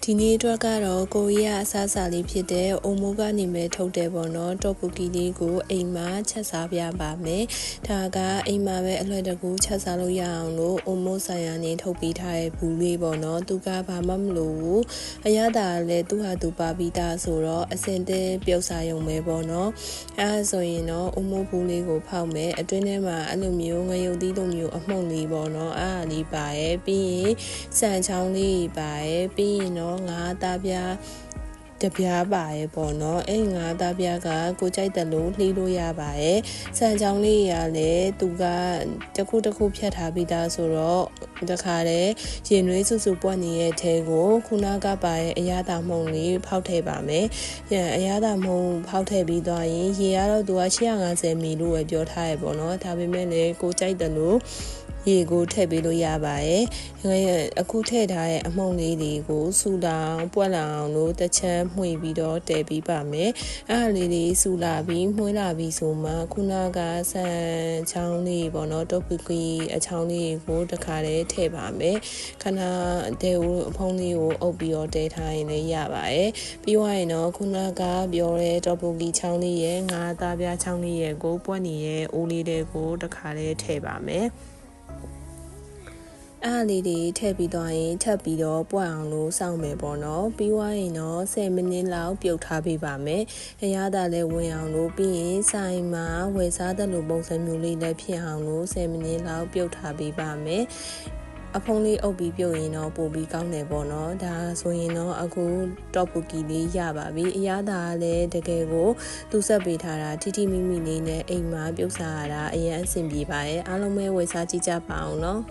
ဒီနေ့အတွက်ကတော့ကိုရီးယားအစားအစာလေးဖြစ်တဲ့အိုမိုးကနေမဲ့ထုတ်တယ်ပေါ့နော်တော့ပူကီလေးကိုအိမ်မှာချက်စားပြပါမယ်ဒါကအိမ်မှာပဲအလွယ်တကူချက်စားလို့ရအောင်လို့အိုမိုးဆိုင်ရာနေထုတ်ပေးထားတဲ့ဘူးလေးပေါ့နော်သူကဘာမှမလို့ဘူးအရသာလည်းသူ့ဟာသူပါပြီးသားဆိုတော့အစင်တဲပြုတ်စားရုံပဲပေါ့နော်အဲဆိုရင်တော့အိုမိုးဘူးလေးကိုဖောက်မယ်အတွင်းထဲမှာအဲ့လိုမျိုးငရုတ်သီးလိုမျိုးအမှုန့်လေးပေါ့နော်အားလေးပါရဲ့ပြီးရင်စံချောင်းလေးပါရဲ့ပြီးရင်တော့ငါးသားပြားတပြားပါရဲ့ပေါ့နော်အဲ့ငါးသားပြားကကိုကြိုက်တယ်လို့လှီးလို့ရပါရဲ့စံချောင်းလေးရလည်းသူကတစ်ခုဖြတ်ထားပြီးသားဆိုတော့တခါတည်းရင်နွေးစုစုပွက်နေတဲ့ထဲကိုခုနကပါရဲ့အရသာမှုန်လေးဖောက်ထည့်ပါမယ်အရသာမှုန်ဖောက်ထည့်ပြီးသွားရင်ရေကတော့သူက850မီလို့ပဲပြောထားရပေါ့နော်ဒါပေမဲ့လည်းကိုကြိုက်တယ်လို့ရေကိုထည့်ပေးလို့ရပါတယ်။အခုထည့်ထားတဲ့အမှုန့်လေးတွေကိုစူလောင်ပွက်လောင်လို့တစ်ချမ်းမှွေပြီးတော့တည်ပြီးပါမယ်။အဲ့ဒါလေးတွေစူလာပြီးမှွေးလာပြီးဆိုမှခုနကဆန်ချောင်းလေးပေါ့နော်တော့ပူကီအချောင်းလေးကိုတစ်ခါတည်းထည့်ပါမယ်။ခဏတဲကိုအဖုံးလေးကိုအုပ်ပြီးတော့တည်ထားရင်လည်းရပါတယ်။ပြီးသွားရင်တော့ခုနကပြောတဲ့တော့ပူကီချောင်းလေးရဲ့ငါးသားပြားချောင်းလေးရဲ့ကိုပွက်နေတဲ့အိုးလေးတွေကိုတစ်ခါတည်းထည့်ပါမယ်။အားလေးတွေထည့်ပြီးသွားရင်ထပ်ပြီးတော့ပွက်အောင်လို့စောင့်မယ်ပေါ့နော်ပြီးသွားရင်တော့10မိနစ်လောက်ပြုတ်ထားပေးပါမယ်အရသာလည်းဝင်အောင်လို့ပြီးရင်ဆိုင်မှာဝယ်စားတဲ့လိုပုံစံမျိုးလေးလည်းဖြစ်အောင်လို့10မိနစ်လောက်ပြုတ်ထားပေးပါမယ်အဖုံးလေးအုပ်ပြီးပြုတ်ရင်တော့ပို့ပြီးကောင်းတယ်ပေါ့နော်ဒါဆိုရင်တော့အခုတော့ပူကီလေးရပါပြီအရသာလည်းတကယ်ကိုသူဆက်ပေးထားတာထိထိမိမိလေးနဲ့အိမ်မှာပြုတ်စားရတာအရင်အဆင်ပြေပါရဲ့အားလုံးပဲဝယ်စားကြည့်ကြပါအောင်နော်